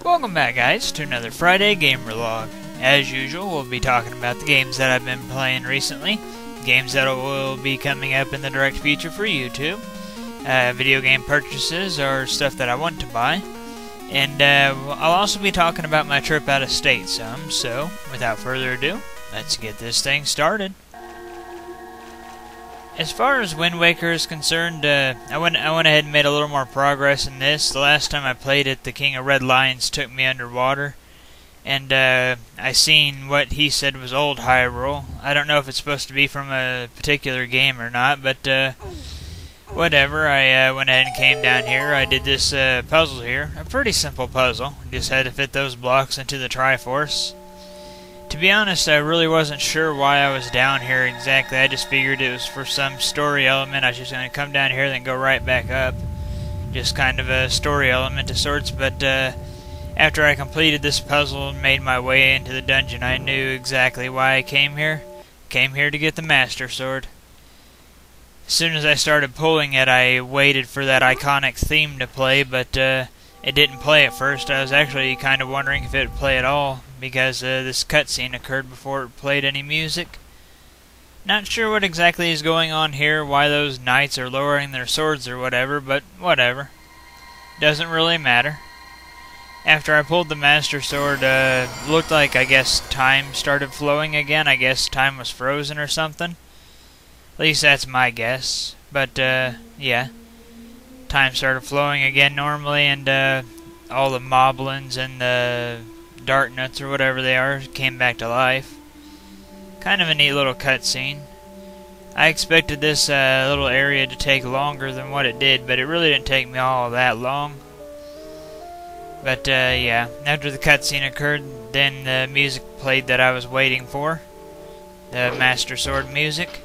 Welcome back, guys, to another Friday Gamer Log. As usual, we'll be talking about the games that I've been playing recently, games that will be coming up in the direct future for YouTube, video game purchases or stuff that I want to buy, and I'll also be talking about my trip out of state some, so without further ado, let's get this thing started. As far as Wind Waker is concerned, I went ahead and made a little more progress in this. The last time I played it, the King of Red Lions took me underwater, and I seen what he said was old Hyrule. I don't know if it's supposed to be from a particular game or not, but whatever. I went ahead and came down here. I did this puzzle here, a pretty simple puzzle. Just had to fit those blocks into the Triforce. To be honest, I really wasn't sure why I was down here exactly. I just figured it was for some story element. I was just going to come down here then go right back up. Just kind of a story element of sorts. But after I completed this puzzle and made my way into the dungeon, I knew exactly why I came here. Came here to get the Master Sword. As soon as I started pulling it, I waited for that iconic theme to play, but it didn't play at first. I was actually kind of wondering if it would play at all, because this cutscene occurred before it played any music. Not sure what exactly is going on here, why those knights are lowering their swords or whatever, but whatever. Doesn't really matter. After I pulled the Master Sword, looked like, I guess, time started flowing again. I guess time was frozen or something. At least that's my guess. But, yeah. Time started flowing again normally, and all the moblins and the Dark Nuts or whatever they are came back to life. Kind of a neat little cutscene. I expected this little area to take longer than what it did, but it really didn't take me all that long. But yeah, after the cutscene occurred, then the music played that I was waiting for. The Master Sword music.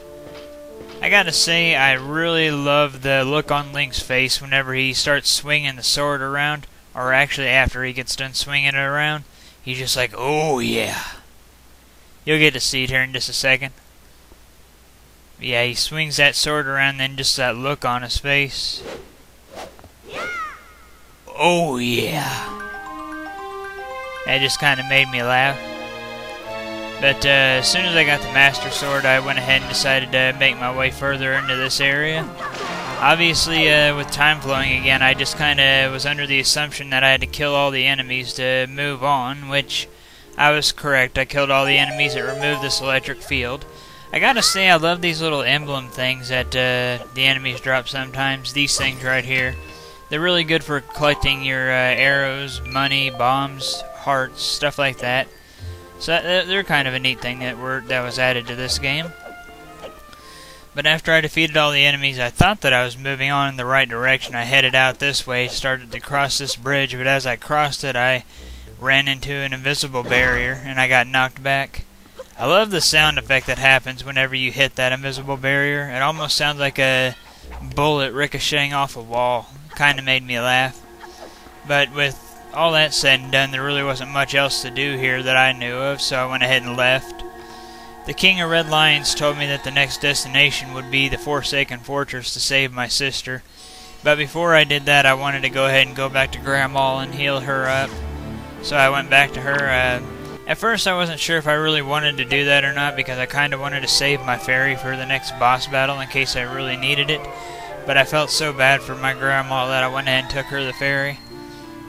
I gotta say, I really love the look on Link's face whenever he starts swinging the sword around, or actually after he gets done swinging it around. He's just like, oh yeah. You'll get to see it here in just a second. Yeah, he swings that sword around, then just that look on his face. Oh yeah. That just kind of made me laugh. But as soon as I got the Master Sword, I went ahead and decided to make my way further into this area. Obviously, with time flowing again, I just kind of was under the assumption that I had to kill all the enemies to move on, which I was correct. I killed all the enemies that removed this electric field. I gotta say, I love these little emblem things that the enemies drop sometimes. These things right here. They're really good for collecting your arrows, money, bombs, hearts, stuff like that. So they're kind of a neat thing that was added to this game. But after I defeated all the enemies, I thought that I was moving on in the right direction. I headed out this way, started to cross this bridge, but as I crossed it, I ran into an invisible barrier, and I got knocked back. I love the sound effect that happens whenever you hit that invisible barrier. It almost sounds like a bullet ricocheting off a wall. Kind of made me laugh. But with all that said and done, there really wasn't much else to do here that I knew of, so I went ahead and left. The King of Red Lions told me that the next destination would be the Forsaken Fortress to save my sister. But before I did that, I wanted to go ahead and go back to Grandma and heal her up. So I went back to her. At first I wasn't sure if I really wanted to do that or not, because I kind of wanted to save my fairy for the next boss battle in case I really needed it. But I felt so bad for my grandma that I went ahead and took her the fairy.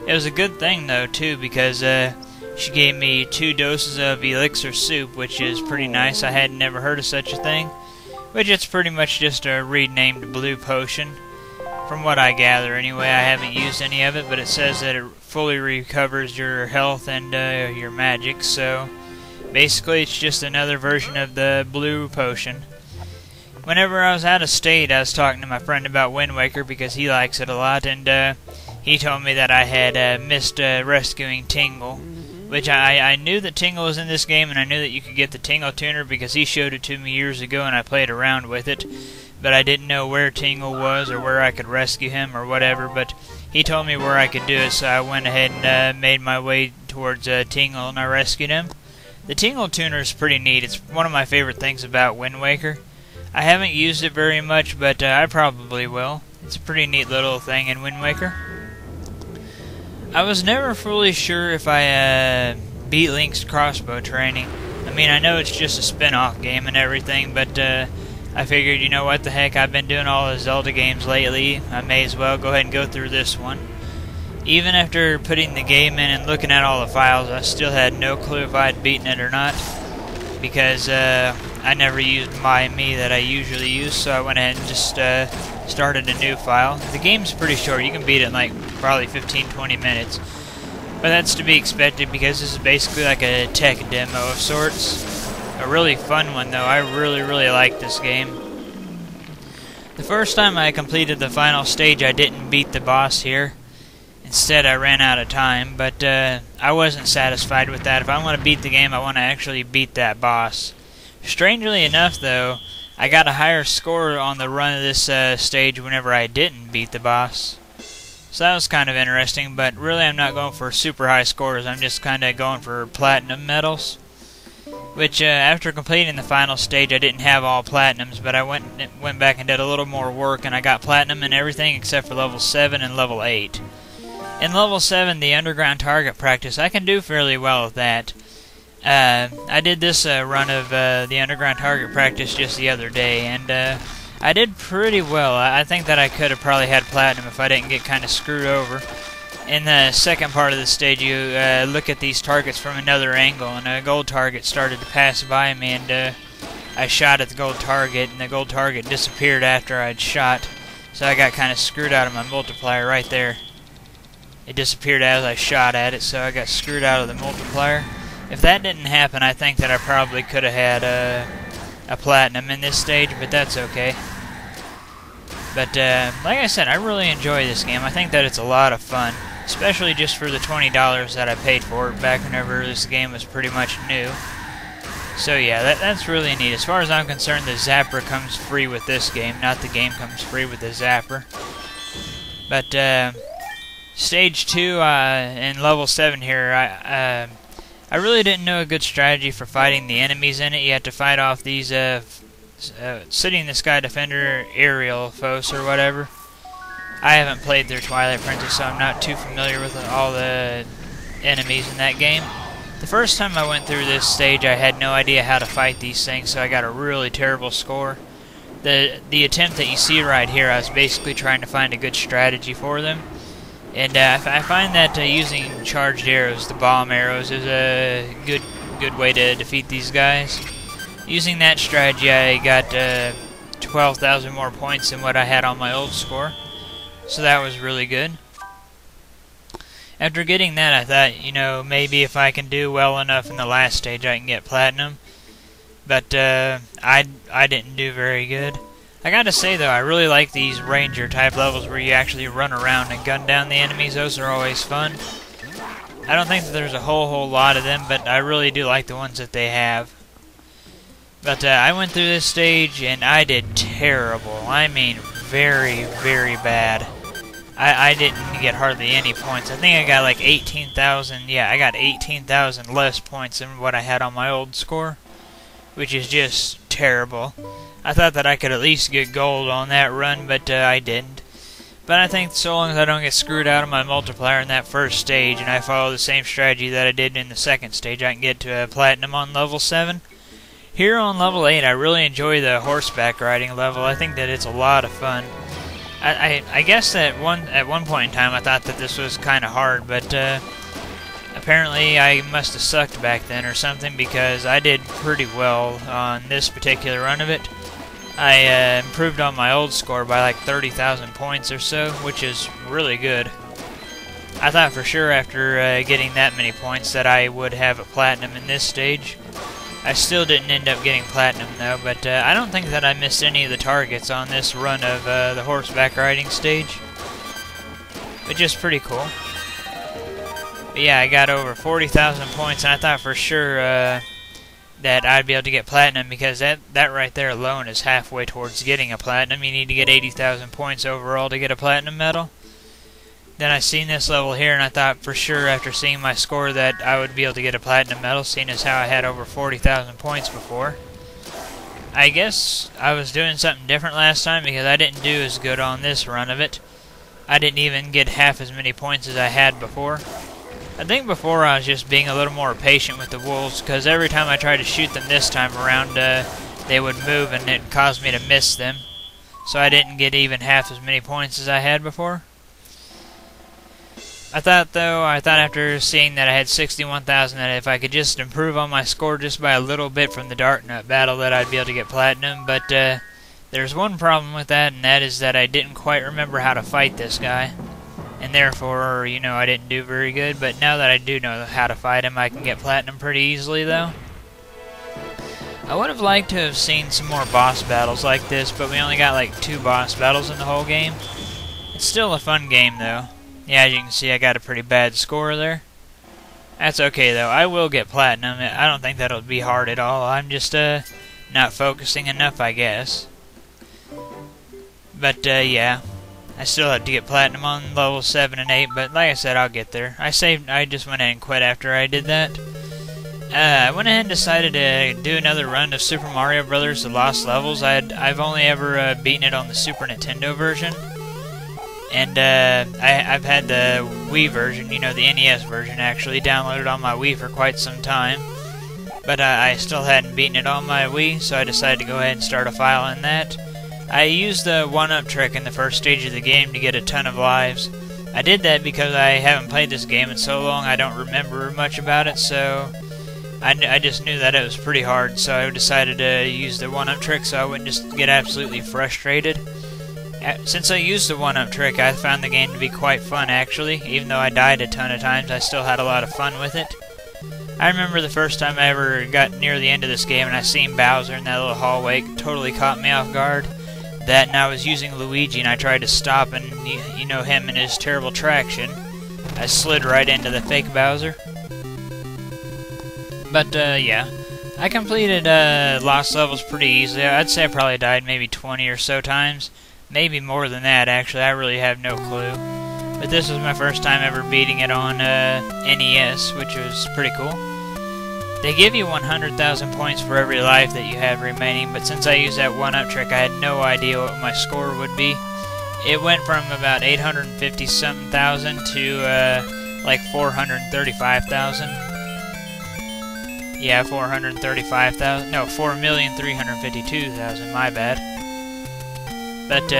It was a good thing though too, because she gave me 2 doses of elixir soup, which is pretty nice. I had never heard of such a thing, which it's pretty much just a renamed blue potion. From what I gather anyway, I haven't used any of it, but it says that it fully recovers your health and your magic, so basically it's just another version of the blue potion. Whenever I was out of state, I was talking to my friend about Wind Waker because he likes it a lot, and he told me that I had missed rescuing Tingle, which I knew that Tingle was in this game, and I knew that you could get the Tingle tuner because he showed it to me years ago and I played around with it, but I didn't know where Tingle was or where I could rescue him or whatever, but he told me where I could do it, so I went ahead and made my way towards Tingle and I rescued him. The tingle tuner is pretty neat. It's one of my favorite things about Wind Waker. I haven't used it very much, but I probably will. It's a pretty neat little thing in Wind Waker. I was never fully sure if I beat Link's crossbow training. I mean, I know it's just a spin-off game and everything, but I figured, you know what the heck, I've been doing all the Zelda games lately. I may as well go ahead and go through this one. Even after putting the game in and looking at all the files, I still had no clue if I'd beaten it or not, because I never used my me that I usually use, so I went ahead and just started a new file. The game's pretty short. You can beat it in like probably 15-20 minutes. But that's to be expected because this is basically like a tech demo of sorts. A really fun one though. I really like this game. The first time I completed the final stage, I didn't beat the boss here. Instead, I ran out of time, but I wasn't satisfied with that. If I want to beat the game, I want to actually beat that boss. Strangely enough, though, I got a higher score on the run of this stage whenever I didn't beat the boss. So that was kind of interesting, but really I'm not going for super high scores. I'm just kind of going for platinum medals. Which, after completing the final stage, I didn't have all platinums, but I went back and did a little more work, and I got platinum in everything except for level 7 and level 8. In level 7, the underground target practice, I can do fairly well with that. I did this run of the underground target practice just the other day, and I did pretty well. I think that I could have probably had platinum if I didn't get kind of screwed over. In the second part of the stage, you look at these targets from another angle, and a gold target started to pass by me, and I shot at the gold target, and the gold target disappeared after I'd shot, so I got kind of screwed out of my multiplier right there. It disappeared as I shot at it, so I got screwed out of the multiplier. If that didn't happen, I think that I probably could have had a platinum in this stage, but that's okay. But like I said, I really enjoy this game. I think that it's a lot of fun, especially just for the $20 that I paid for it back whenever this game was pretty much new. So yeah, that's really neat. As far as I'm concerned, the Zapper comes free with this game, not the game comes free with the Zapper. But Stage 2 in level 7 here, I really didn't know a good strategy for fighting the enemies in it. You have to fight off these City in the Sky Defender aerial foes or whatever. I haven't played through Twilight Princess, so I'm not too familiar with all the enemies in that game. The first time I went through this stage, I had no idea how to fight these things, so I got a really terrible score. The attempt that you see right here, I was basically trying to find a good strategy for them. And I find that using charged arrows, the bomb arrows, is a good way to defeat these guys. Using that strategy, I got 12,000 more points than what I had on my old score. So that was really good. After getting that, I thought, you know, maybe if I can do well enough in the last stage, I can get platinum. But I didn't do very good. I gotta say though, I really like these ranger type levels where you actually run around and gun down the enemies. Those are always fun. I don't think that there's a whole lot of them, but I really do like the ones that they have. But I went through this stage and I did terrible. I mean very bad. I didn't get hardly any points. I think I got like 18,000. Yeah, I got 18,000 less points than what I had on my old score, which is just terrible. I thought that I could at least get gold on that run, but I didn't. But I think so long as I don't get screwed out of my multiplier in that first stage, and I follow the same strategy that I did in the second stage, I can get to platinum on level 7. Here on level 8, I really enjoy the horseback riding level. I think that it's a lot of fun. I guess that at one point in time I thought that this was kind of hard, but apparently I must have sucked back then or something, because I did pretty well on this particular run of it. I improved on my old score by like 30,000 points or so, which is really good. I thought for sure after getting that many points that I would have a platinum in this stage. I still didn't end up getting platinum though, but I don't think that I missed any of the targets on this run of the horseback riding stage, which is pretty cool. But yeah, I got over 40,000 points, and I thought for sure that I'd be able to get platinum, because that right there alone is halfway towards getting a platinum. You need to get 80,000 points overall to get a platinum medal. then I seen this level here, and I thought for sure after seeing my score that I would be able to get a platinum medal, seeing as how I had over 40,000 points before. I guess I was doing something different last time because I didn't do as good on this run of it. I didn't even get half as many points as I had before. I think before I was just being a little more patient with the wolves, because every time I tried to shoot them this time around, they would move and it caused me to miss them. So I didn't get even half as many points as I had before. I thought after seeing that I had 61,000 that if I could just improve on my score just by a little bit from the Dark Nut battle that I'd be able to get platinum, but there's one problem with that, and that is that I didn't quite remember how to fight this guy. And therefore, you know, I didn't do very good, but now that I do know how to fight him, I can get platinum pretty easily though. I would have liked to have seen some more boss battles like this, but we only got like 2 boss battles in the whole game. It's still a fun game though. Yeah, as you can see, I got a pretty bad score there. That's okay, though. I will get platinum. I don't think that'll be hard at all. I'm just not focusing enough, I guess. But, yeah. I still have to get platinum on level 7 and 8, but like I said, I'll get there. I just went ahead and quit after I did that. I went ahead and decided to do another run of Super Mario Bros. The Lost Levels. I've only ever beaten it on the Super Nintendo version. And I've had the Wii version, you know, the NES version, actually downloaded on my Wii for quite some time. But I still hadn't beaten it on my Wii, so I decided to go ahead and start a file in that. I used the one-up trick in the first stage of the game to get a ton of lives. I did that because I haven't played this game in so long I don't remember much about it, so I just knew that it was pretty hard, so I decided to use the one-up trick so I wouldn't just get absolutely frustrated. Since I used the one-up trick, I found the game to be quite fun, actually. Even though I died a ton of times, I still had a lot of fun with it. I remember the first time I ever got near the end of this game and I seen Bowser in that little hallway. It totally caught me off guard. That, and I was using Luigi and I tried to stop, and you know him and his terrible traction. I slid right into the fake Bowser. But, yeah. I completed Lost Levels pretty easily. I'd say I probably died maybe 20 or so times. Maybe more than that, actually. I really have no clue. But this was my first time ever beating it on NES, which was pretty cool. They give you 100,000 points for every life that you have remaining, but since I used that one-up trick, I had no idea what my score would be. It went from about 850-something thousand to like 435,000. Yeah, 435,000. No, 4,352,000, my bad. But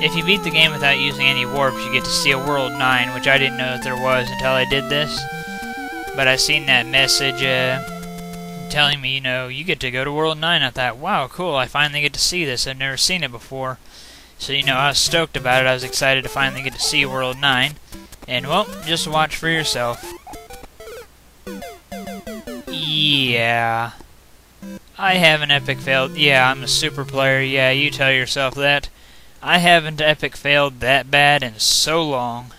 if you beat the game without using any warps, you get to see a World 9, which I didn't know that there was until I did this. But I seen that message telling me, you know, you get to go to World 9. I thought, wow, cool, I finally get to see this. I've never seen it before. So, you know, I was stoked about it. I was excited to finally get to see World 9. And, well, just watch for yourself. Yeah. I haven't epic failed. Yeah, I'm a super player. Yeah, you tell yourself that. I haven't epic failed that bad in so long.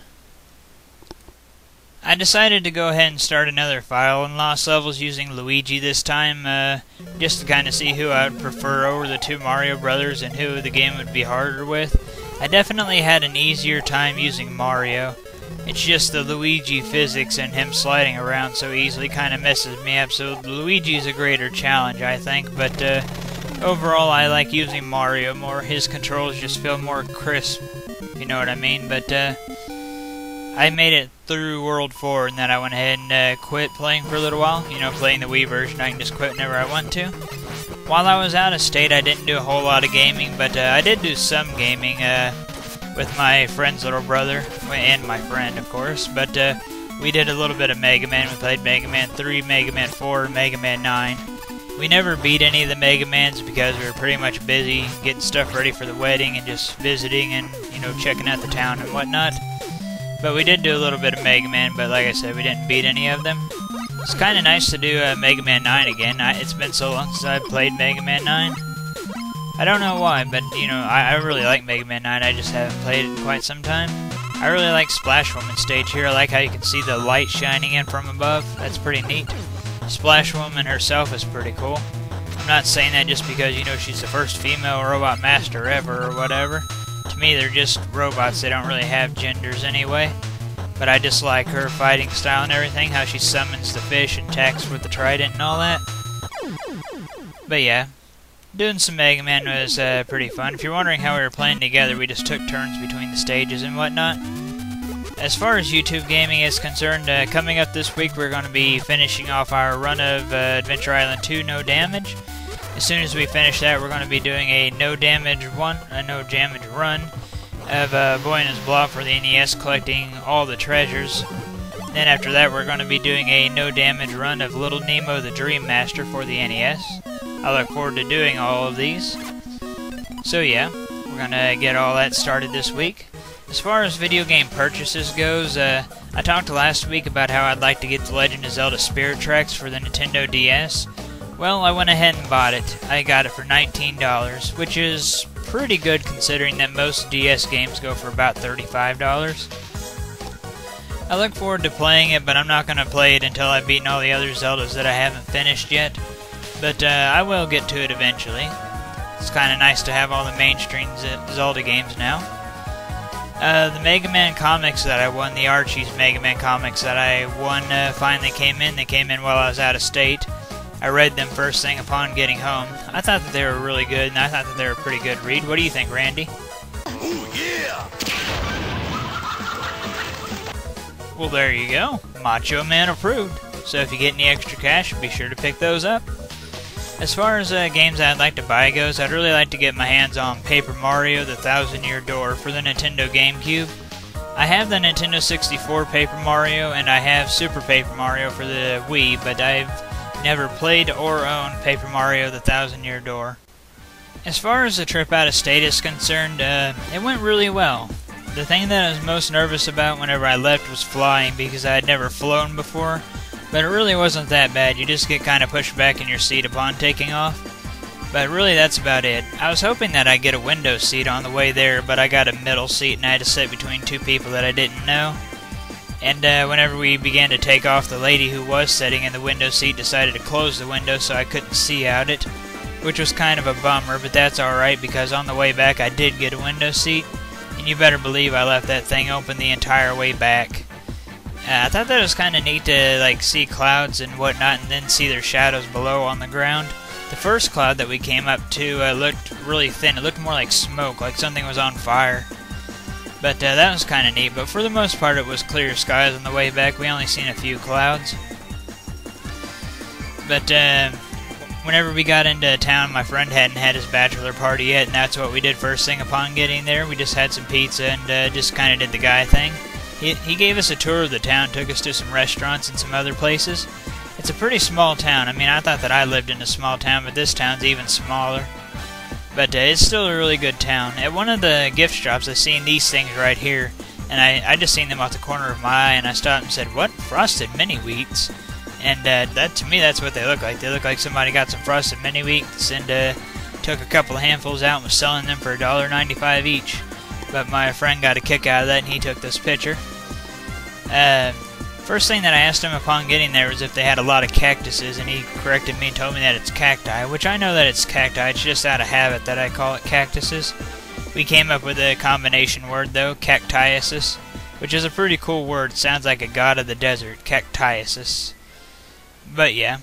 I decided to go ahead and start another file in Lost Levels using Luigi this time, just to kind of see who I would prefer over the 2 Mario Brothers and who the game would be harder with. I definitely had an easier time using Mario. It's just the Luigi physics and him sliding around so easily kind of messes me up, so Luigi's a greater challenge, I think, but overall I like using Mario more. His controls just feel more crisp, you know what I mean, but I made it through World 4 and then I went ahead and quit playing for a little while. You know, playing the Wii version, I can just quit whenever I want to. While I was out of state, I didn't do a whole lot of gaming, but I did do some gaming, with my friend's little brother, and my friend, of course, but we did a little bit of Mega Man. We played Mega Man 3, Mega Man 4, and Mega Man 9. We never beat any of the Mega Mans because we were pretty much busy getting stuff ready for the wedding and just visiting and, you know, checking out the town and whatnot. But we did do a little bit of Mega Man, but like I said, we didn't beat any of them. It's kind of nice to do Mega Man 9 again. It's been so long since I've played Mega Man 9. I don't know why, but, you know, I really like Mega Man 9, I just haven't played it in quite some time. I really like Splash Woman stage here. I like how you can see the light shining in from above. That's pretty neat. Splash Woman herself is pretty cool. I'm not saying that just because, you know, she's the first female robot master ever or whatever. To me, they're just robots. They don't really have genders anyway. but I just like her fighting style and everything, how she summons the fish and attacks with the trident and all that. But yeah, doing some Mega Man was pretty fun. If you're wondering how we were playing together, we just took turns between the stages and whatnot. As far as YouTube gaming is concerned, coming up this week we're going to be finishing off our run of Adventure Island 2 No Damage. As soon as we finish that, we're going to be doing a no damage run of Boy and His Blob for the NES, collecting all the treasures. Then after that, we're going to be doing a no damage run of Little Nemo the Dream Master for the NES. I look forward to doing all of these. So yeah, we're going to get all that started this week. As far as video game purchases goes, I talked last week about how I'd like to get The Legend of Zelda Spirit Tracks for the Nintendo DS. Well, I went ahead and bought it. I got it for $19, which is pretty good considering that most DS games go for about $35. I look forward to playing it, but I'm not going to play it until I've beaten all the other Zeldas that I haven't finished yet. But I will get to it eventually. It's kind of nice to have all the mainstream Zelda games now. The Mega Man comics that I won, the Archie's Mega Man comics that I won, finally came in. They came in while I was out of state. I read them first thing upon getting home. I thought that they were really good, and I thought that they were a pretty good read. What do you think, Randy? Ooh, yeah! Well, there you go. Macho Man approved. So if you get any extra cash, be sure to pick those up. As far as games I'd like to buy goes, I'd really like to get my hands on Paper Mario: The Thousand-Year Door for the Nintendo GameCube. I have the Nintendo 64 Paper Mario, and I have Super Paper Mario for the Wii, but I've never played or owned Paper Mario: The Thousand-Year Door. As far as the trip out of state is concerned, it went really well. The thing that I was most nervous about whenever I left was flying, because I had never flown before. But it really wasn't that bad. You just get kind of pushed back in your seat upon taking off. But really, that's about it. I was hoping that I'd get a window seat on the way there, but I got a middle seat and I had to sit between two people that I didn't know. And whenever we began to take off, the lady who was sitting in the window seat decided to close the window so I couldn't see out it, which was kind of a bummer, but that's alright because on the way back I did get a window seat, and you better believe I left that thing open the entire way back. I thought that was kind of neat to see clouds and whatnot and then see their shadows below on the ground. The first cloud that we came up to looked really thin. It looked more like smoke, like something was on fire. But that was kind of neat. But for the most part it was clear skies on the way back. We only seen a few clouds. But whenever we got into town, my friend hadn't had his bachelor party yet, and that's what we did first thing upon getting there. We just had some pizza and just kind of did the guy thing. He gave us a tour of the town, took us to some restaurants and some other places. It's a pretty small town. I mean, I thought that I lived in a small town, but this town's even smaller. But it's still a really good town. At one of the gift shops, I seen these things right here, and I just seen them off the corner of my eye, and I stopped and said, "What? Frosted Mini Wheats?" And that, to me, that's what they look like. They look like somebody got some Frosted Mini Wheats and took a couple of handfuls out and was selling them for $1.95 each. But my friend got a kick out of that, and he took this picture. First thing that I asked him upon getting there was if they had a lot of cactuses, and he corrected me and told me that it's cacti, which I know that it's cacti. It's just out of habit that I call it cactuses. We came up with a combination word, though, cactiasis, which is a pretty cool word. It sounds like a god of the desert, cactiasis. But yeah.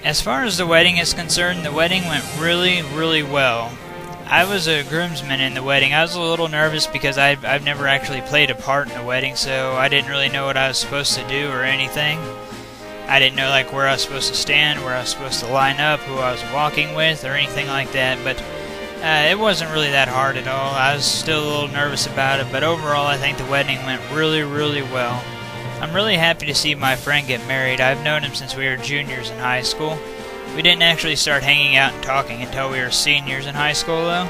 As far as the wedding is concerned, the wedding went really, really well. I was a groomsman in the wedding. I was a little nervous because I've never actually played a part in a wedding, so I didn't really know what I was supposed to do or anything. I didn't know where I was supposed to stand, where I was supposed to line up, who I was walking with, or anything like that, but it wasn't really that hard at all. I was still a little nervous about it, but overall I think the wedding went really, really well. I'm really happy to see my friend get married. I've known him since we were juniors in high school. We didn't actually start hanging out and talking until we were seniors in high school, though.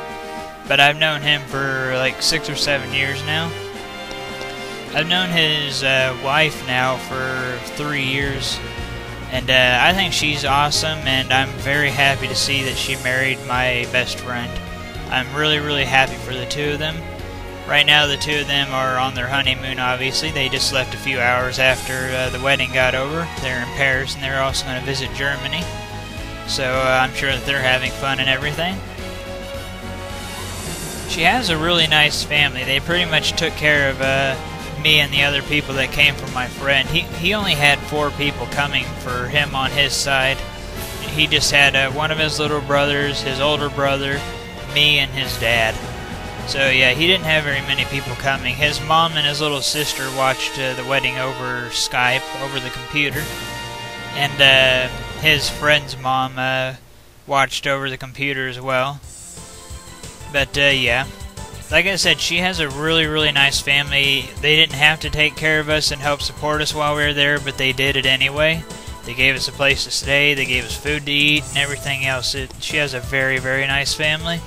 But I've known him for 6 or 7 years now. I've known his wife now for 3 years. And I think she's awesome, and I'm very happy to see that she married my best friend. I'm really, really happy for the two of them. Right now, the two of them are on their honeymoon, obviously. They just left a few hours after the wedding got over. They're in Paris, and they're also going to visit Germany. So I'm sure that they're having fun and everything. She has a really nice family. They pretty much took care of me and the other people that came from my friend. He only had 4 people coming for him on his side. He just had one of his little brothers, his older brother, me, and his dad. So yeah, he didn't have very many people coming. His mom and his little sister watched the wedding over Skype, over the computer. And his friend's mom watched over the computer as well. But yeah, like I said, she has a really, really nice family. They didn't have to take care of us and help support us while we were there, but they did it anyway. They gave us a place to stay, they gave us food to eat, and everything else. She has a very, very nice family.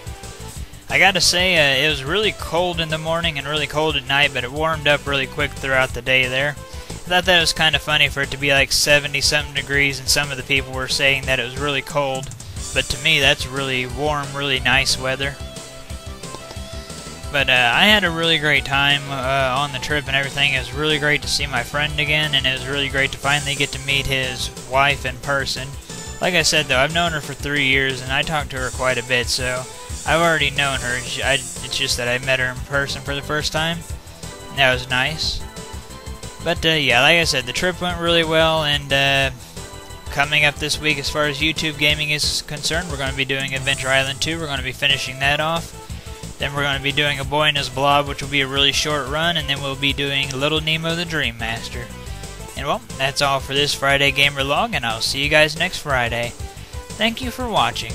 I gotta say, it was really cold in the morning and really cold at night, but it warmed up really quick throughout the day there. I thought that was kind of funny for it to be like 70-something degrees, and some of the people were saying that it was really cold. But to me, that's really warm, really nice weather. But I had a really great time on the trip and everything. It was really great to see my friend again, and it was really great to finally get to meet his wife in person. Like I said, though, I've known her for 3 years, and I talked to her quite a bit, so I've already known her. It's just that I met her in person for the first time. That was nice. But yeah, like I said, the trip went really well, and coming up this week as far as YouTube gaming is concerned, we're going to be doing Adventure Island 2. We're going to be finishing that off. Then we're going to be doing A Boy and His Blob, which will be a really short run, and then we'll be doing Little Nemo the Dream Master. And well, that's all for this Friday Gamer Log, and I'll see you guys next Friday. Thank you for watching.